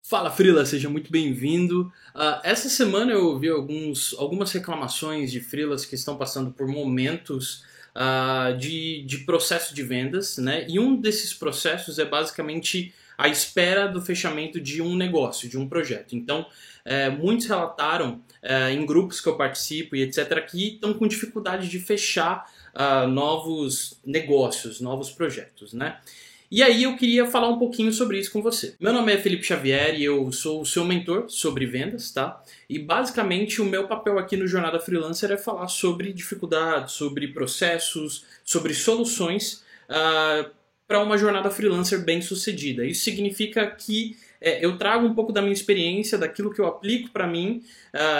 Fala Freela, seja muito bem-vindo. Essa semana eu ouvi algumas reclamações de freelas que estão passando por momentos de processo de vendas, né? E um desses processos é basicamente a espera do fechamento de um negócio, de um projeto. Então, muitos relataram em grupos que eu participo e etc. que estão com dificuldade de fechar novos negócios, novos projetos, né? E aí eu queria falar um pouquinho sobre isso com você. Meu nome é Felipe Xavier e eu sou o seu mentor sobre vendas, tá? E basicamente o meu papel aqui no Jornada Freelancer é falar sobre dificuldades, sobre processos, sobre soluções para uma jornada freelancer bem sucedida. Isso significa que eu trago um pouco da minha experiência, daquilo que eu aplico para mim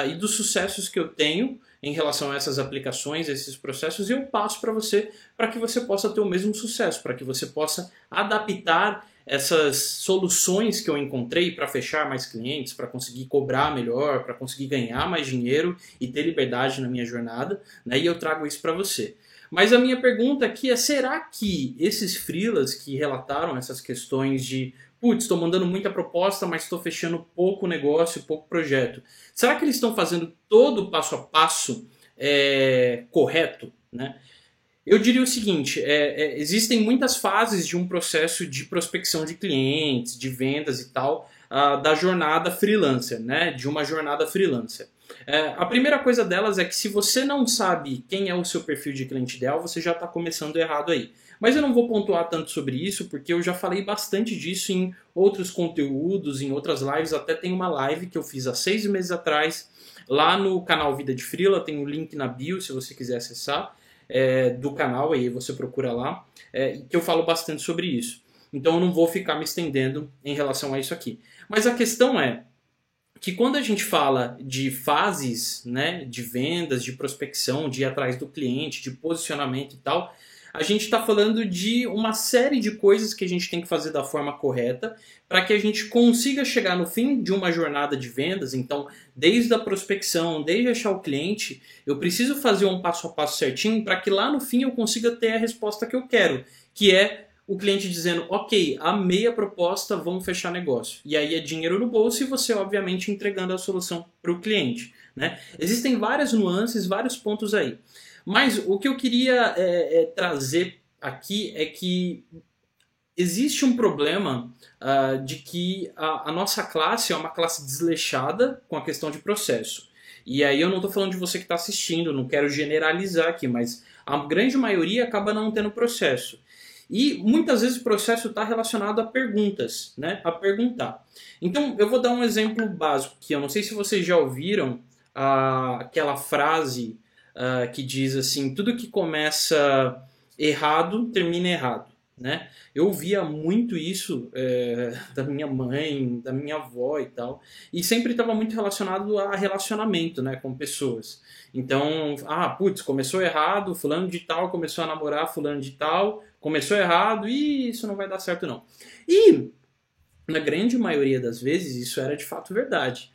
e dos sucessos que eu tenho em relação a essas aplicações, esses processos, e eu passo para que você possa ter o mesmo sucesso, para que você possa adaptar essas soluções que eu encontrei para fechar mais clientes, para conseguir cobrar melhor, para conseguir ganhar mais dinheiro e ter liberdade na minha jornada, né? E eu trago isso para você. Mas a minha pergunta aqui é, será que esses freelas que relataram essas questões de putz, estou mandando muita proposta, mas estou fechando pouco negócio, pouco projeto. Será que eles estão fazendo todo o passo a passo correto? Né? Eu diria o seguinte, existem muitas fases de um processo de prospecção de clientes, de vendas e tal, da jornada freelancer, né? De uma jornada freelancer. A primeira coisa delas é que se você não sabe quem é o seu perfil de cliente ideal, você já está começando errado aí. Mas eu não vou pontuar tanto sobre isso, porque eu já falei bastante disso em outros conteúdos, em outras lives. Até tem uma live que eu fiz há 6 meses atrás, lá no canal Vida de Freela, tem um link na bio se você quiser acessar, do canal, aí você procura lá, que eu falo bastante sobre isso. Então eu não vou ficar me estendendo em relação a isso aqui. Mas a questão é que quando a gente fala de fases, né, de vendas, de prospecção, de ir atrás do cliente, de posicionamento e tal, a gente está falando de uma série de coisas que a gente tem que fazer da forma correta para que a gente consiga chegar no fim de uma jornada de vendas. Então, desde a prospecção, desde achar o cliente, eu preciso fazer um passo a passo certinho para que lá no fim eu consiga ter a resposta que eu quero, que é o cliente dizendo, ok, amei a proposta, vamos fechar negócio. E aí é dinheiro no bolso e você, obviamente, entregando a solução para o cliente. Né? Existem várias nuances, vários pontos aí. Mas o que eu queria trazer aqui é que existe um problema de que a nossa classe é uma classe desleixada com a questão de processo. E aí eu não estou falando de você que está assistindo, não quero generalizar aqui, mas a grande maioria acaba não tendo processo. E muitas vezes o processo está relacionado a perguntas, né? A perguntar. Então eu vou dar um exemplo básico que eu não sei se vocês já ouviram aquela frase que diz assim, tudo que começa errado termina errado, né? Eu ouvia muito isso da minha mãe, da minha avó e tal, e sempre estava muito relacionado a relacionamento, né, com pessoas. Então, putz, começou errado, fulano de tal começou a namorar fulano de tal, começou errado e isso não vai dar certo não. E na grande maioria das vezes isso era de fato verdade.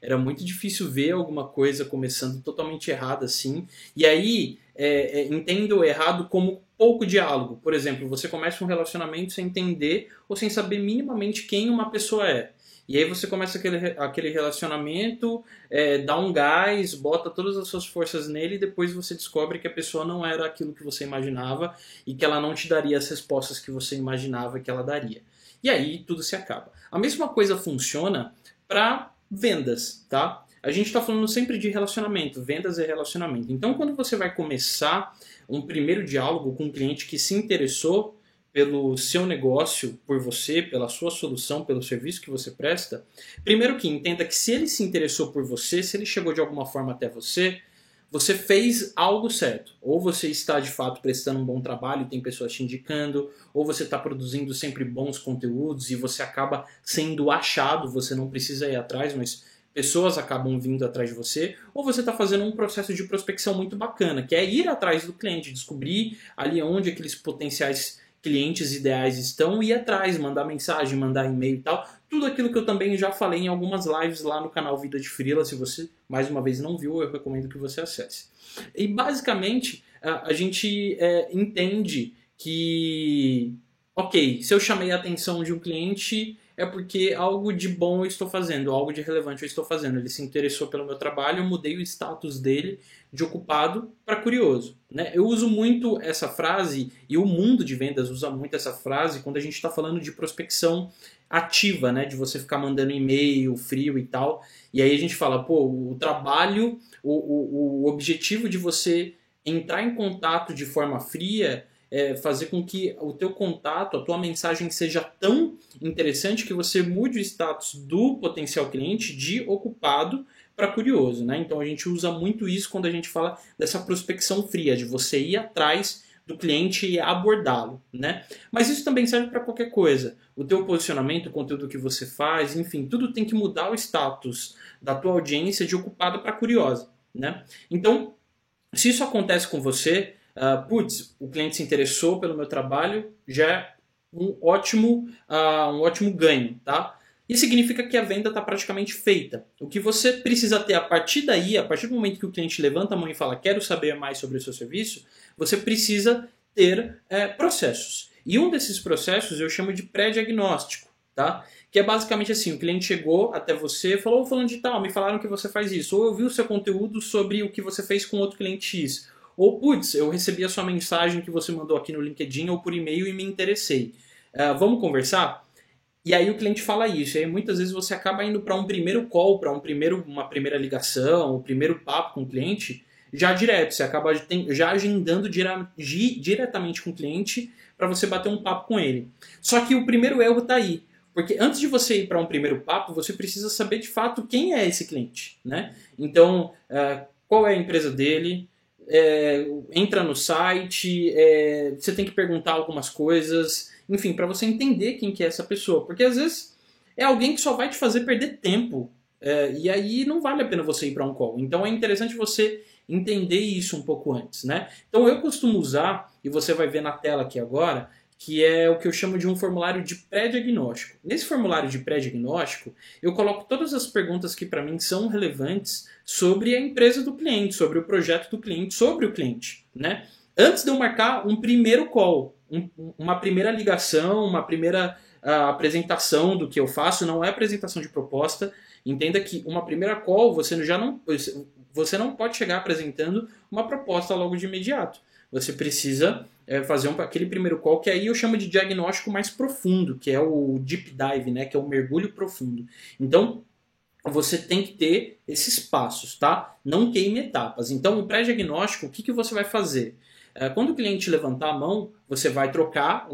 Era muito difícil ver alguma coisa começando totalmente errada assim. E aí, entendo errado como pouco diálogo. Por exemplo, você começa um relacionamento sem entender ou sem saber minimamente quem uma pessoa é. E aí você começa aquele relacionamento, dá um gás, bota todas as suas forças nele e depois você descobre que a pessoa não era aquilo que você imaginava e que ela não te daria as respostas que você imaginava que ela daria. E aí tudo se acaba. A mesma coisa funciona para vendas, tá? A gente está falando sempre de relacionamento, vendas é relacionamento. Então quando você vai começar um primeiro diálogo com um cliente que se interessou pelo seu negócio, por você, pela sua solução, pelo serviço que você presta, primeiro que entenda que se ele se interessou por você, se ele chegou de alguma forma até você, você fez algo certo. Ou você está de fato prestando um bom trabalho e tem pessoas te indicando, ou você está produzindo sempre bons conteúdos e você acaba sendo achado, você não precisa ir atrás, mas pessoas acabam vindo atrás de você, ou você está fazendo um processo de prospecção muito bacana, que é ir atrás do cliente, descobrir ali onde aqueles potenciais clientes ideais estão, ir atrás, mandar mensagem, mandar e-mail e tal, tudo aquilo que eu também já falei em algumas lives lá no canal Vida de Freela. Se você, mais uma vez, não viu, eu recomendo que você acesse. E basicamente, a gente entende que ok, se eu chamei a atenção de um cliente é porque algo de bom eu estou fazendo, algo de relevante eu estou fazendo. Ele se interessou pelo meu trabalho, eu mudei o status dele de ocupado para curioso. Né? Eu uso muito essa frase, e o mundo de vendas usa muito essa frase quando a gente está falando de prospecção ativa, né? De você ficar mandando e-mail frio e tal. E aí a gente fala, pô, o trabalho, o objetivo de você entrar em contato de forma fria fazer com que o teu contato, a tua mensagem seja tão interessante que você mude o status do potencial cliente de ocupado para curioso, né? Então a gente usa muito isso quando a gente fala dessa prospecção fria, de você ir atrás do cliente e abordá-lo, né? Mas isso também serve para qualquer coisa. O teu posicionamento, o conteúdo que você faz, enfim, tudo tem que mudar o status da tua audiência de ocupada para curiosa, né? Então, se isso acontece com você, putz, o cliente se interessou pelo meu trabalho, já é um ótimo ganho, tá? Isso significa que a venda está praticamente feita. O que você precisa ter a partir daí, a partir do momento que o cliente levanta a mão e fala quero saber mais sobre o seu serviço, você precisa ter processos. E um desses processos eu chamo de pré-diagnóstico, tá? Que é basicamente assim, o cliente chegou até você, falou, falando de tal, me falaram que você faz isso, ou eu vi o seu conteúdo sobre o que você fez com outro cliente X, ou putz, eu recebi a sua mensagem que você mandou aqui no LinkedIn ou por e-mail e me interessei. Vamos conversar? E aí o cliente fala isso, e aí muitas vezes você acaba indo para um primeiro call, para uma primeira ligação, o primeiro papo com o cliente, já direto, você acaba já agendando diretamente com o cliente para você bater um papo com ele. Só que o primeiro erro está aí, porque antes de você ir para um primeiro papo, você precisa saber de fato quem é esse cliente, né? Então, qual é a empresa dele, entra no site, você tem que perguntar algumas coisas, enfim, para você entender quem que é essa pessoa, porque às vezes é alguém que só vai te fazer perder tempo, e aí não vale a pena você ir para um call. Então é interessante você entender isso um pouco antes, né? Então eu costumo usar, e você vai ver na tela aqui agora, que é o que eu chamo de um formulário de pré-diagnóstico. Nesse formulário de pré-diagnóstico, eu coloco todas as perguntas que para mim são relevantes sobre a empresa do cliente, sobre o projeto do cliente, sobre o cliente, né? Antes de eu marcar um primeiro call, uma primeira ligação, uma primeira apresentação do que eu faço, não é apresentação de proposta. Entenda que uma primeira call você não pode chegar apresentando uma proposta logo de imediato. Você precisa fazer aquele primeiro call, que aí eu chamo de diagnóstico mais profundo, que é o deep dive, né, que é o mergulho profundo. Então, você tem que ter esses passos, tá? Não queime etapas. Então, o pré-diagnóstico, o que você vai fazer? Quando o cliente levantar a mão, você vai trocar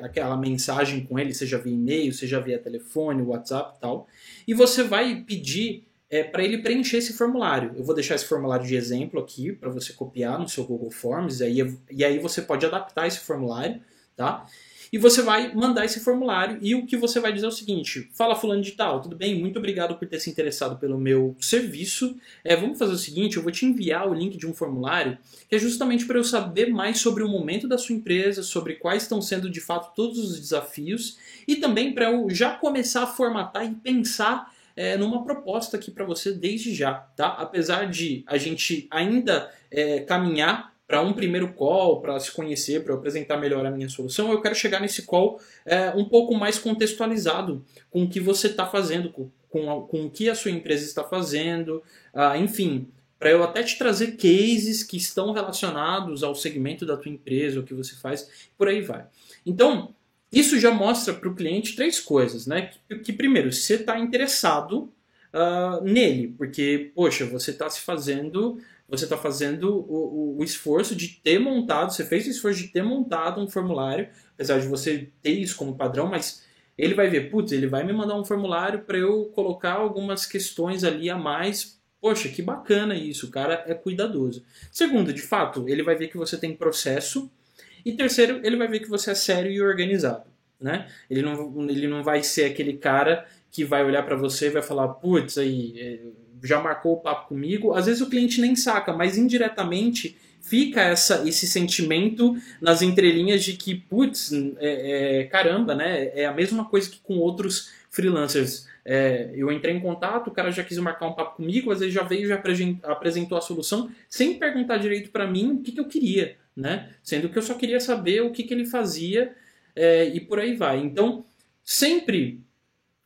aquela mensagem com ele, seja via e-mail, seja via telefone, WhatsApp e tal, e você vai pedir para ele preencher esse formulário. Eu vou deixar esse formulário de exemplo aqui para você copiar no seu Google Forms, e aí você pode adaptar esse formulário, tá? E você vai mandar esse formulário e o que você vai dizer é o seguinte: fala fulano de tal, tudo bem? Muito obrigado por ter se interessado pelo meu serviço. Vamos fazer o seguinte, eu vou te enviar o link de um formulário que é justamente para eu saber mais sobre o momento da sua empresa, sobre quais estão sendo de fato todos os desafios e também para eu já começar a formatar e pensar numa proposta aqui para você desde já, tá? Apesar de a gente ainda caminhar para um primeiro call, para se conhecer, para eu apresentar melhor a minha solução, eu quero chegar nesse call um pouco mais contextualizado com o que você está fazendo, com o que a sua empresa está fazendo, enfim, para eu até te trazer cases que estão relacionados ao segmento da tua empresa, o que você faz, por aí vai. Então, isso já mostra para o cliente 3 coisas, né? Que primeiro, você está interessado nele, porque, poxa, você está fazendo o esforço de ter montado, você fez o esforço de ter montado um formulário, apesar de você ter isso como padrão, mas ele vai ver, putz, ele vai me mandar um formulário para eu colocar algumas questões ali a mais. Poxa, que bacana isso, o cara é cuidadoso. Segundo, de fato, ele vai ver que você tem processo. E terceiro, ele vai ver que você é sério e organizado, né? Ele não vai ser aquele cara que vai olhar para você e vai falar, putz, aí já marcou o papo comigo. Às vezes o cliente nem saca, mas indiretamente fica esse sentimento nas entrelinhas de que, putz, caramba, né? É a mesma coisa que com outros freelancers. Eu entrei em contato, o cara já quis marcar um papo comigo, às vezes já veio e já apresentou a solução sem perguntar direito para mim o que eu queria, né? Sendo que eu só queria saber o que ele fazia e por aí vai. Então, sempre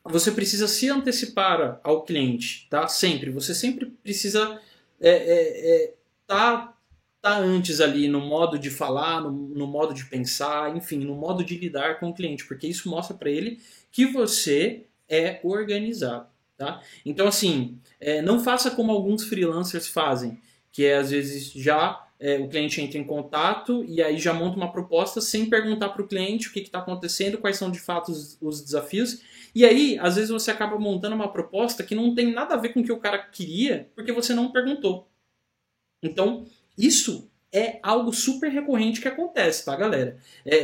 você precisa se antecipar ao cliente, tá? Sempre. Você sempre precisa tá antes ali no modo de falar, no modo de pensar, enfim, no modo de lidar com o cliente, porque isso mostra para ele que você é organizado, tá? Então, assim, não faça como alguns freelancers fazem, que é às vezes já o cliente entra em contato e aí já monta uma proposta sem perguntar para o cliente o que está acontecendo, quais são de fato os desafios. E aí, às vezes, você acaba montando uma proposta que não tem nada a ver com o que o cara queria, porque você não perguntou. Então, isso é algo super recorrente que acontece, tá, galera?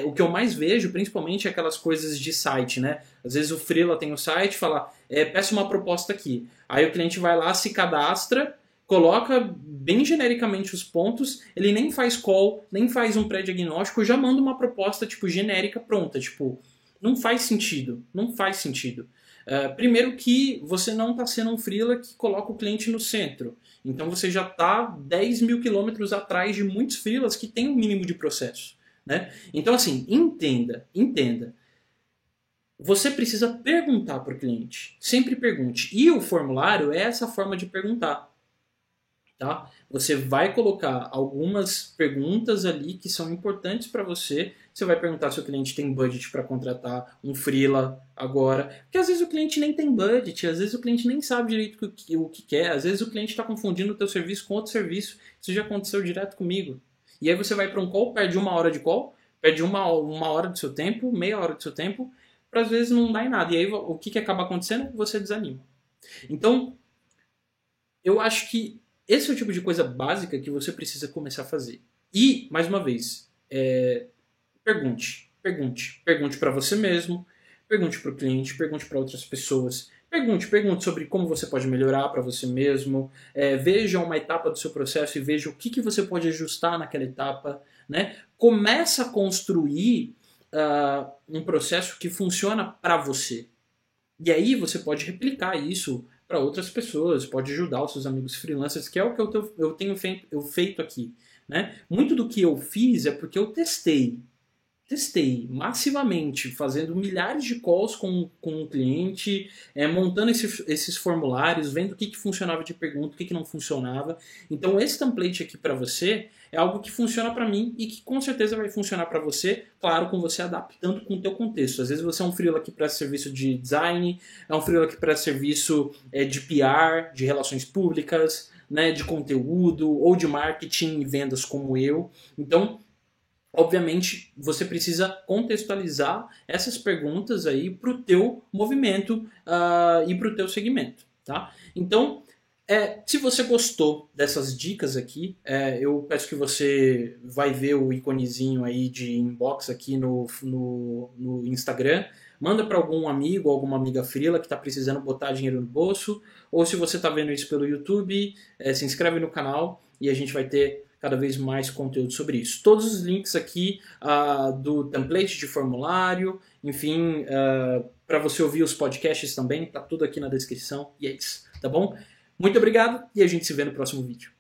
O que eu mais vejo, principalmente, é aquelas coisas de site, né? Às vezes o freela tem o site e fala, peça uma proposta aqui. Aí o cliente vai lá, se cadastra, coloca bem genericamente os pontos, ele nem faz call, nem faz um pré-diagnóstico, já manda uma proposta, tipo, genérica pronta. Tipo, não faz sentido. Não faz sentido. Primeiro que você não está sendo um freela que coloca o cliente no centro. Então você já está 10 mil quilômetros atrás de muitos freelas que têm um mínimo de processo. Né? Então assim, entenda. Você precisa perguntar para o cliente. Sempre pergunte. E o formulário é essa forma de perguntar. Tá? Você vai colocar algumas perguntas ali que são importantes para você. Você vai perguntar se o cliente tem budget para contratar um freela agora. Porque às vezes o cliente nem tem budget, às vezes o cliente nem sabe direito o que quer, às vezes o cliente está confundindo o teu serviço com outro serviço. Isso já aconteceu direto comigo. E aí você vai para um call, perde 1 hora de call, perde uma hora do seu tempo, meia hora do seu tempo, para às vezes não dar em nada. E aí o que acaba acontecendo? Você desanima. Então, eu acho que esse é o tipo de coisa básica que você precisa começar a fazer. E, mais uma vez, pergunte. Pergunte para você mesmo, pergunte para o cliente, pergunte para outras pessoas. Pergunte sobre como você pode melhorar para você mesmo. Veja uma etapa do seu processo e veja o que você pode ajustar naquela etapa. Né? Começa a construir um processo que funciona para você. E aí você pode replicar isso para outras pessoas, pode ajudar os seus amigos freelancers, que é o que eu tenho feito aqui. Né? Muito do que eu fiz é porque eu testei massivamente, fazendo milhares de calls com o cliente, montando esses formulários, vendo o que funcionava de pergunta, o que não funcionava. Então esse template aqui para você é algo que funciona para mim e que com certeza vai funcionar para você, claro, com você adaptando com o teu contexto. Às vezes você é um freela que presta serviço de design, é um freela que presta serviço de PR, de relações públicas, né, de conteúdo ou de marketing e vendas como eu. Então, obviamente, você precisa contextualizar essas perguntas aí para o teu movimento e para o teu segmento, tá? Então, se você gostou dessas dicas aqui, eu peço que você vai ver o iconezinho aí de inbox aqui no Instagram, manda para algum amigo, alguma amiga freela que está precisando botar dinheiro no bolso, ou se você está vendo isso pelo YouTube, se inscreve no canal e a gente vai ter cada vez mais conteúdo sobre isso. Todos os links aqui do template de formulário, enfim, para você ouvir os podcasts também, tá tudo aqui na descrição, e é isso, tá bom? Muito obrigado e a gente se vê no próximo vídeo.